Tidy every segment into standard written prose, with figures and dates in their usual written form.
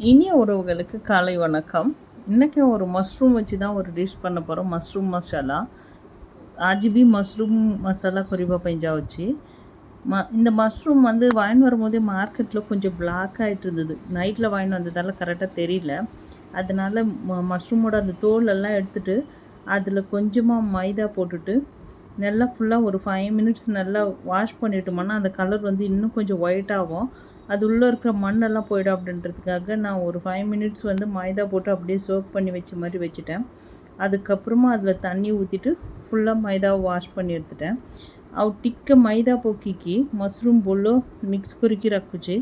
இனிய உறவுகளுக்கு காலை வணக்கம். இன்றைக்கி ஒரு மஷ்ரூம் வச்சு தான் ஒரு டிஷ் பண்ண போகிறோம். மஷ்ரூம் மசாலா ஆர்ஜிபி மஷ்ரூம் மசாலா கொரிபா பைஞ்சா வச்சு இந்த மஷ்ரூம் வந்து வாங்கிட்டு வரும்போதே மார்க்கெட்டில் கொஞ்சம் பிளாக் ஆகிட்டு இருந்தது. நைட்டில் வாங்கிட்டு வந்ததால் கரெக்டாக தெரியல. அதனால் மஷ்ரூமோட அந்த தோலெல்லாம் எடுத்துகிட்டு அதில் கொஞ்சமாக மைதா போட்டுட்டு நல்லா ஃபுல்லாக ஒரு 5 மினிட்ஸ் நல்லா வாஷ் பண்ணிட்டோம்னா அந்த கலர் வந்து இன்னும் கொஞ்சம் ஒயிட் ஆகும். அது உள்ளே இருக்கிற மண்ணெல்லாம் போய்டும் அப்படின்றதுக்காக நான் ஒரு 5 மினிட்ஸ் வந்து மைதா போட்டு அப்படியே சோக் பண்ணி வச்ச மாதிரி வச்சுட்டேன். அதுக்கப்புறமா அதில் தண்ணி ஊற்றிட்டு ஃபுல்லாக மைதாவை வாஷ் பண்ணி எடுத்துட்டேன். ଆଉ ଟିକେ ମଇଦା ପକାଇକି ମସରୁମ୍ ବୋଲ ମିକ୍ସ କରିକି ରଖୁଛି।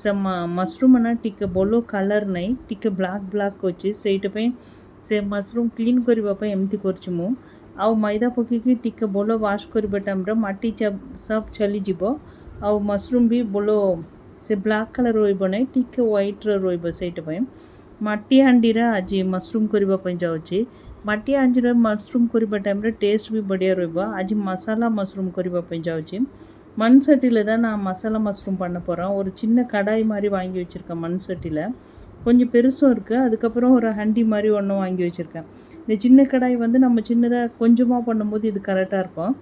ସେ ମସରୁମ୍ ନା ଟିକେ ବୋଲ କଲର୍ ନାହିଁ, ଟିକେ ବ୍ଲାକ୍ ଅଛି, ସେଇଟା ପାଇଁ ସେ ମସରୁମ୍ କ୍ଲିନ୍ କରିବା ପାଇଁ ଏମିତି କରିଛି ମୁଁ। ଆଉ ମଇଦା ପକାଇକି ଟିକେ ବୋଲ ୱାଶ୍ କରିବା ଟାଇମ୍ରେ ମାଟି ସବ୍ ଚାଲିଯିବ। ଆଉ ମସରୁମ୍ ବି ବୋଲ ସେ ବ୍ଲାକ୍ କଲର୍ ରହିବ ନାହିଁ, ଟିକେ ହ୍ୱାଇଟ୍ର ରହିବ। ସେଇଟା ପାଇଁ ମାଟି ହାଣ୍ଡିରେ ଆଜି ମସରୁମ୍ କରିବା ପାଇଁ ଯାଉଛି। ମାଟି ହାଣ୍ଡିରେ ମସରୁମ୍ କରିବା ଟାଇମ୍ରେ ଟେଷ୍ଟ ବି ବଢ଼ିଆ ରହିବ। ଆଜି மசாலா மஷ்ரூம் କରିବା ପାଇଁ ଯାଉଛି। மண் சட்டியில் தான் நான் மசாலா மஷ்ரூம் பண்ண போகிறேன்। ஒரு சின்ன கடாய் மாதிரி வாங்கி வச்சுருக்கேன் மண் சட்டியில், கொஞ்சம் பெருசும் இருக்குது। அதுக்கப்புறம் ஒரு ஹண்டி மாதிரி ஒன்றும் வாங்கி வச்சுருக்கேன்। இந்த சின்ன கடாய் வந்து நம்ம சின்னதாக கொஞ்சமாக பண்ணும்போது இது கரெக்டாக இருக்கும்।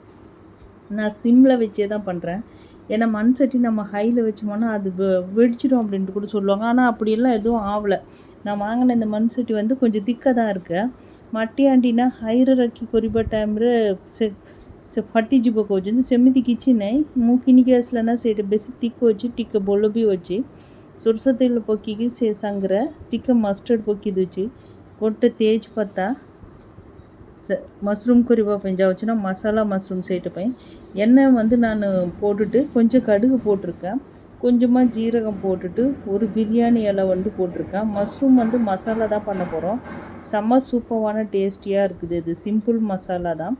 நான் சிம்மில் வச்சே தான் பண்ணுறேன், ஏன்னா மண் சட்டி நம்ம ஹையில் வச்சோம்னா அது வெடிச்சிடும் அப்படின்ட்டு கூட சொல்லுவாங்க। ஆனால் அப்படியெல்லாம் எதுவும் ஆகலை। நான் வாங்கின இந்த மண் சட்டி வந்து கொஞ்சம் திக்காக தான் இருக்குது। ମାଟି ହାଣ୍ଡି ନା ହାଇରେ ରଖି କରିବା ଟାଇମ୍ରେ ସେ ଫାଟିଯିବ କହୁଛନ୍ତି। ସେମିତି କିଛି ନାହିଁ, ମୁଁ କିଣିକି ଆସିଲା ନା ସେଇଟା ବେଶୀ ଥିକ୍ ଅଛି, ଟିକେ ବୋଲ ବି ଅଛି। ସୋରିଷ ତେଲ ପକାଇକି ସେ ସାଙ୍ଗରେ ଟିକେ ମଷ୍ଟର୍ଡ଼ ପକାଇ ଦେଉଛି, ଗୋଟେ ତେଜପତ୍ତା। மஷ்ரூம் கொரிபா பஞ்சாவச்சுன்னா மசாலா மஷ்ரூம் செய்கிட்ட போய் எண்ணெய் வந்து நான் போட்டுட்டு கொஞ்சம் கடுகு போட்டிருக்கேன், கொஞ்சமாக ஜீரகம் போட்டுட்டு ஒரு பிரியாணி இலை வந்து போட்டிருக்கேன்। மஷ்ரூம் வந்து மசாலா தான் பண்ண போகிறோம்। செம்ம சூப்பரான டேஸ்டியாக இருக்குது। இது சிம்பிள் மசாலா தான்,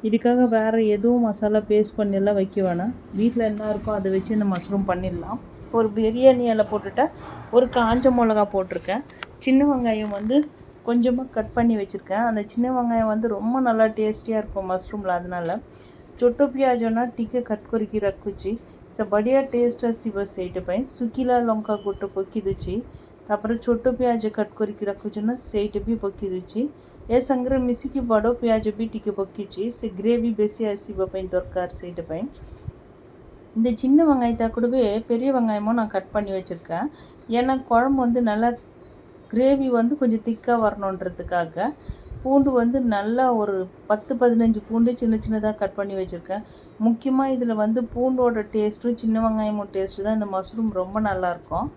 இதுக்காக வேறு எதுவும் மசாலா பேஸ்ட் பண்ணியெல்லாம் வைக்க வேணாம்। வீட்டில் என்ன இருக்கோ அதை வச்சு இந்த மஷ்ரூம் பண்ணிடலாம்। ஒரு பிரியாணி இலை போட்டுட்டேன், ஒரு காஞ்ச மிளகா போட்டிருக்கேன், சின்ன வெங்காயம் வந்து கொஞ்சமாக கட் பண்ணி வச்சுருக்கேன்। அந்த சின்ன வெங்காயம் வந்து ரொம்ப நல்லா டேஸ்டியாக இருக்கும் மஷ்ரூமில்। அதனால छोटो पियाजोना टिके कट करके रखुची। से बढ़िया टेस्ट आसो से सुखिला लंका गोटे पकई दूची। तापर छोटो पियाज कट करके रखुची ना सेटा भी पकई दूची। ए संगे मिसिकी बड़ पियाज भी टिके पकईची, से ग्रेवी बेसी आसवाई दरकार सेटा। இந்த சின்ன வெங்காயத்தை கூடவே பெரிய வெங்காயமும் நான் கட் பண்ணி வச்சுருக்கேன், ஏன்னா குழம்பு வந்து நல்லா கிரேவி வந்து கொஞ்சம் திக்காக வரணுன்றதுக்காக। பூண்டு வந்து நல்லா ஒரு 10-15 பூண்டு சின்ன சின்னதாக கட் பண்ணி வச்சுருக்கேன்। முக்கியமாக இதில் வந்து பூண்டோட டேஸ்ட்டும் சின்ன வெங்காயமும் டேஸ்ட்டு தான் இந்த மஷ்ரூம் ரொம்ப நல்லாயிருக்கும்।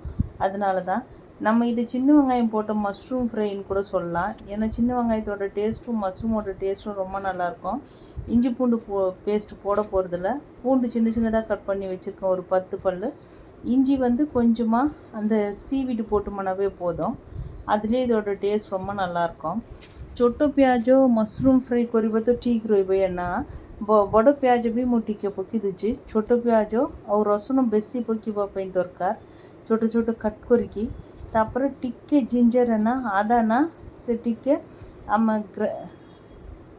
அதனால தான் நம்ம இது சின்ன வெங்காயம் போட்ட மஷ்ரூம் ஃப்ரைன்னு கூட சொல்லலாம், ஏன்னா சின்ன வெங்காயத்தோட டேஸ்ட்டும் மஷ்ரூமோட டேஸ்ட்டும் ரொம்ப நல்லாயிருக்கும்। இஞ்சி பூண்டு பேஸ்ட் போட போகிறதில்ல, பூண்டு சின்ன சின்னதாக கட் பண்ணி வச்சுருக்கேன், ஒரு 10 பல்। இஞ்சி வந்து கொஞ்சமாக அந்த சீவிட்டு போட்டோம்னாவே போதும், அதுலேயே இதோட டேஸ்ட் ரொம்ப நல்லாயிருக்கும்। छोटो पियाज मशरूम फ्राई करबा तो ठीक रहा, बड़ पियाज भी मुझे टिके पकई दूची। छोटो पियाज और रसुण बेसी पकईवाई दरकार, छोटो छोटो कट करके। तापर टिके जिंजर ना आदा ना से टिके आम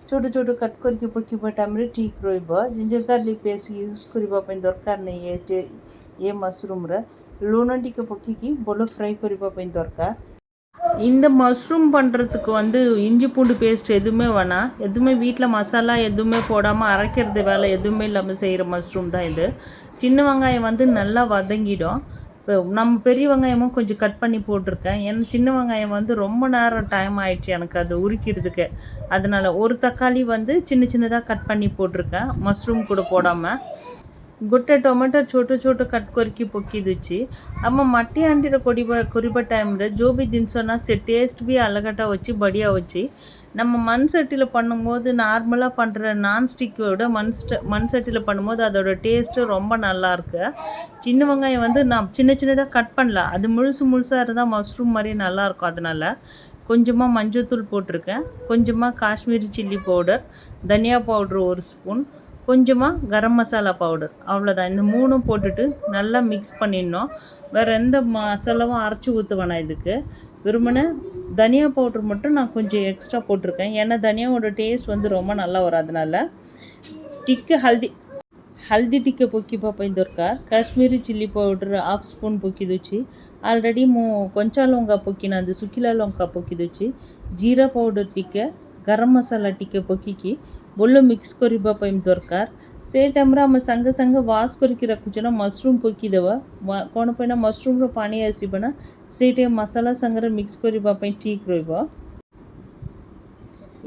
छोटो छोटो कट करके पकईवा टाइम ठीक रहा। जिंजर गार्लिक पेस्ट यूज करने दरकार नहीं है ये मशरूम रे। लुण टिके पकईकी बोलो फ्राई करने दरकार। இந்த மஷ்ரூம் பண்ணுறதுக்கு வந்து இஞ்சி பூண்டு பேஸ்ட் எதுவுமே வேணாம், எதுவுமே வீட்டில் மசாலா எதுவுமே போடாமல் அரைக்கிறது வேலை எதுவுமே இல்லாமல் செய்கிற மஷ்ரூம் தான் இது। சின்ன வெங்காயம் வந்து நல்லா வதங்கிடும்। நம்ம பெரிய வெங்காயமும் கொஞ்சம் கட் பண்ணி போட்டிருக்கேன், ஏன்னா சின்ன வெங்காயம் வந்து ரொம்ப நேரம் டைம் ஆயிடுச்சு எனக்கு அது உரிக்கிறதுக்கு। அதனால் ஒரு தக்காளி வந்து சின்ன சின்னதாக கட் பண்ணி போட்டிருக்கேன், மஷ்ரூம் கூட போடாமல்। गोटे टमाटर छोटो छोटो कट करके पकई दूची। आम मटी हांडी कोरिबा टाइम जो भी जिनसना से टेस्ट भी अलगटा वच्ची बढ़िया वच्ची। நம்ம மண் சட்டியில் பண்ணும்போது நார்மலாக பண்ணுற நான்ஸ்டிக்கை விட மண் சட்டியில் பண்ணும்போது அதோட டேஸ்ட்டு ரொம்ப நல்லாயிருக்கு। சின்ன வெங்காயம் வந்து நான் சின்ன சின்னதாக கட் பண்ணல, அது முழுசாக இருந்தால் மஷ்ரூம் மாதிரி நல்லாயிருக்கும்। அதனால் கொஞ்சமாக மஞ்சள்தூள் போட்டிருக்கேன், கொஞ்சமாக காஷ்மீரி சில்லி பவுடர், தனியா பவுடர் 1 ஸ்பூன், கொஞ்சமாக கரம் மசாலா பவுடர், அவ்வளோதான்। இந்த மூணும் போட்டுட்டு நல்லா மிக்ஸ் பண்ணிடணும்। வேறு எந்த மசாலாவும் அரைச்சி ஊற்ற வேணாம் இதுக்கு, வெறுமனே தனியா பவுடர் மட்டும் நான் கொஞ்சம் எக்ஸ்ட்ரா போட்டிருக்கேன், ஏன்னா தனியாவோட டேஸ்ட் வந்து ரொம்ப நல்லா வரும்। அதனால் டிக்கு हल्दी टिके पकईवा दरकार। काश्मीरी चिल्ली पाउडर 1/2 स्पून पकई दूची। ಆಲ್ರೆಡಿ ಕೊಂಚ ಲವಂಗ ಪೊಕ್ಕಿನದು ಸುಕ್ಕಿಲ ಲವಂಗ ಪೊಕ್ಕಿದುಚ್ಚಿ ಜೀರಾ ಪೌಡರ್ ಟಿಕ್ಕೆ ಗರಂ ಮಸಾಲ ಟಿಕ್ಕೆ ಪೊಕ್ಕಿಕಿ बोलो मिक्स करिबा पइम दरकार से टाइम रे हम संगे संगे वाश करके रखुछना मशरूम पकी देवा कोन पइना मशरूम रो पानी आसीबना से टाइम मसाला संगे मिक्स करिबा पइ ठीक रहइबो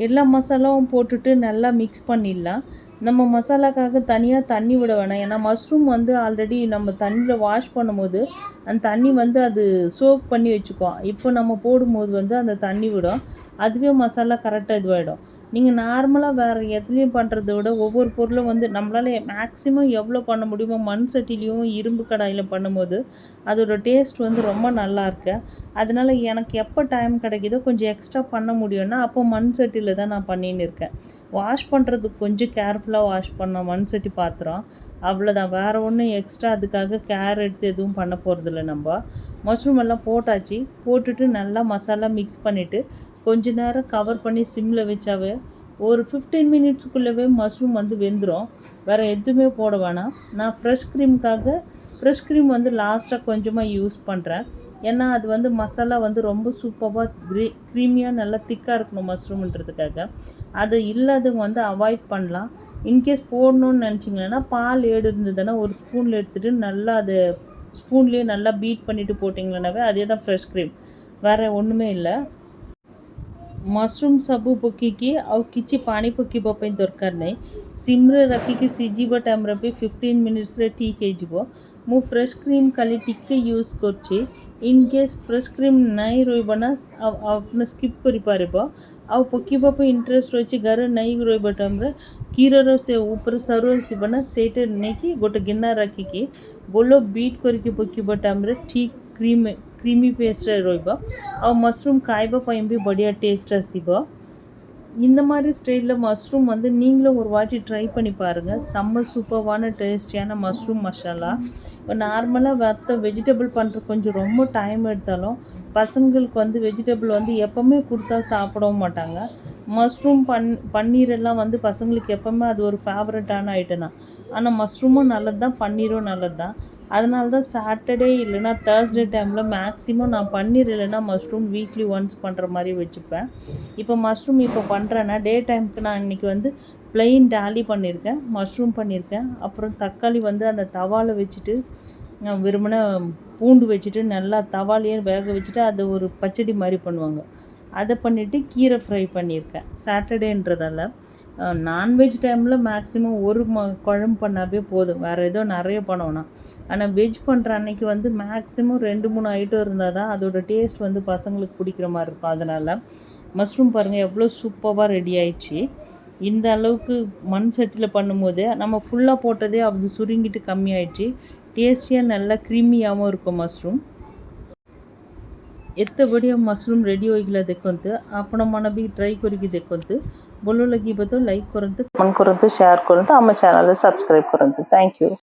எல்லா மசாலாவும் போட்டுட்டு நல்லா மிக்ஸ் பண்ணிடலாம். நம்ம மசாலாக்காக தனியாக தண்ணி விட வேணாம். ஏன்னா மஷ்ரூம் வந்து ஆல்ரெடி நம்ம தண்ணியில் வாஷ் பண்ணும்போது அந்த தண்ணி வந்து அது சோக் பண்ணி வச்சுக்குவோம். இப்போ நம்ம போடும்போது வந்து அந்த தண்ணி விடும். அதுவே மசாலா கரெக்டாக இதுவாகிடும். நீங்கள் நார்மலாக வேறு எதுலேயும் பண்ணுறத விட ஒவ்வொரு பொருளும் வந்து நம்மளால் மேக்ஸிமம் எவ்வளோ பண்ண முடியுமோ மண் சட்டிலையும் இரும்பு கடாயில் பண்ணும்போது அதோட டேஸ்ட் வந்து ரொம்ப நல்லா இருக்கு. அதனால் எனக்கு எப்போ டைம் கிடைக்குதோ கொஞ்சம் எக்ஸ்ட்ரா பண்ண முடியும்னா அப்போ மண் சட்டியில் தான் நான் பண்ணின்னு இருக்கேன். வாஷ் பண்ணுறதுக்கு கொஞ்சம் கேர்ஃபுல்லாக வாஷ் பண்ணோம் மண் சட்டி பாத்திரம், அவ்வளோதான். வேறு ஒன்றும் எக்ஸ்ட்ரா அதுக்காக கேர் எடுத்து எதுவும் பண்ண போகிறதில்ல. நம்ம மஷ்ரூம் எல்லாம் போட்டாச்சு. போட்டுட்டு நல்லா மசாலா மிக்ஸ் பண்ணிவிட்டு கொஞ்ச நேரம் கவர் பண்ணி சிம்மில் வச்சாவே ஒரு 15 மினிட்ஸுக்குள்ளவே மஷ்ரூம் வந்து வெந்துடும். வேறு எதுவுமே போட வேணாம். நான் ஃப்ரெஷ் க்ரீம் வந்து லாஸ்ட்டாக கொஞ்சமாக யூஸ் பண்ணுறேன். ஏன்னா அது வந்து மசாலா வந்து ரொம்ப சூப்பராக க்ரீமியாக நல்லா திக்காக இருக்கணும் மஷ்ரூம்ன்றதுக்காக. அது இல்லாதவங்க வந்து அவாய்ட் பண்ணலாம். இன்கேஸ் போடணுன்னு நினச்சிங்கன்னா பால் இருந்ததுன்னா ஒரு ஸ்பூனில் எடுத்துகிட்டு நல்லா அது ஸ்பூன்லேயே நல்லா பீட் பண்ணிவிட்டு போட்டிங்கன்னாவே அதே தான் ஃப்ரெஷ் க்ரீம், வேறு ஒன்றுமே இல்லை. मशरूम सबू पकी ଆଉ କିଛି ପାଣି ପକାଇବା ପାଇଁ ଦରକାର ନାହିଁ। ସିମ୍ରେ ରଖିକି ସିଝିବା ଟାଇମ୍ରେ ବି 15 ମିନିଟ୍ସରେ ଠିକ୍ ହେଇଯିବ। ମୁଁ ଫ୍ରେଶ୍ କ୍ରିମ୍ ଖାଲି ଟିକେ ୟୁଜ୍ କରୁଛି। ଇନ୍ କେସ୍ ଫ୍ରେଶ୍ କ୍ରିମ୍ ନାଇଁ ରହିବ ନା ଆପଣ ସ୍କିପ୍ କରିପାରିବ। ଆଉ ପକାଇବା ପାଇଁ ଇଣ୍ଟରେଷ୍ଟ ରହିଛି ଘର ନାଇଁ ରହିବା ଟାଇମ୍ରେ କ୍ଷୀରର ସେ ଉପରେ ସରୁ ଆସିବ ନା ସେଇଟା ନେଇକି ଗୋଟେ ଗିନା ରଖିକି ବୋଲ ବିଟ୍ କରିକି ପକାଇବା ଟାଇମ୍ରେ ଠିକ୍ क्रीमी पेस्ट रहिबो और मशरूम खाइबा पयम भी बढ़िया टेस्ट आसीबो। இந்த மாதிரி ஸ்டைலில் மஷ்ரூம் வந்து நீங்களும் ஒரு வாட்டி ட்ரை பண்ணி பாருங்கள். செம்ம சூப்பரான டேஸ்டியான மஷ்ரூம் மசாலா. இப்போ நார்மலாக வெஜிடபிள் பண்ணுற கொஞ்சம் ரொம்ப டைம் எடுத்தாலும் பசங்களுக்கு வந்து வெஜிடபிள் வந்து எப்போவுமே கொடுத்தா சாப்பிடவும் மாட்டாங்க. மஷ்ரூம் பன்னீரெல்லாம் வந்து பசங்களுக்கு எப்போவுமே அது ஒரு ஃபேவரட்டான ஐட்டம் தான். ஆனால் மஷ்ரூமும் நல்லது தான், பன்னீரும் நல்லது தான். அதனால தான் சாட்டர்டே இல்லைனா தேர்ஸ்டே டைமில் மேக்ஸிமம் நான் பன்னீர் இல்லைனா மஷ்ரூம் வீக்லி ஒன்ஸ் பண்ணுற மாதிரி வச்சுப்பேன். இப்போ மஷ்ரூம் இப்போ பண்ணுறேன்னா டே டைமுக்கு நான் இன்றைக்கி வந்து ப்ளெயின் டாலி பண்ணியிருக்கேன், மஷ்ரூம் பண்ணியிருக்கேன். அப்புறம் தக்காளி வந்து அந்த தவாவில் வச்சுட்டு வெறுமனே பூண்டு வச்சுட்டு நல்லா தவாலையே வேக வச்சுட்டு அதை ஒரு பச்சடி மாதிரி பண்ணுவாங்க, அதை பண்ணிவிட்டு கீரை ஃப்ரை பண்ணியிருக்கேன். சாட்டர்டேன்றதால நான்வெஜ் டைமில் மேக்ஸிமம் ஒரு குழம்பு பண்ணாவே போதும், வேறு ஏதோ நிறைய பண்ணோன்னா. ஆனால் வெஜ் பண்ணுற அன்னைக்கு வந்து மேக்ஸிமம் 2-3 ஐட்டம் இருந்தால் தான் அதோட டேஸ்ட் வந்து பசங்களுக்கு பிடிக்கிற மாதிரி இருக்கும். அதனால் மஷ்ரூம் பாருங்கள் எவ்வளோ சூப்பராக ரெடி ஆயிடுச்சு. இந்த அளவுக்கு மண் சட்டியில் பண்ணும்போது நம்ம ஃபுல்லாக போட்டதே அது சுருங்கிட்டு கம்மியாயிடுச்சு. டேஸ்டியாக நல்லா க்ரீமியாகவும் இருக்கும் மஷ்ரூம்। ଏତେ ବଢ଼ିଆ ମଶରୁମ୍ ରେଡ଼ି ହୋଇଗଲା ଦେଖନ୍ତୁ। ଆପଣମାନେ ବି ଟ୍ରାଏ କରିକି ଦେଖନ୍ତୁ। ଭଲ ଲାଗିବ ତ ଲାଇକ୍ କରନ୍ତୁ, କମେଣ୍ଟ କରନ୍ତୁ, ସେୟାର କରନ୍ତୁ, ଆମ ଚ୍ୟାନେଲରେ ସବସ୍କ୍ରାଇବ୍ କରନ୍ତୁ। Thank you.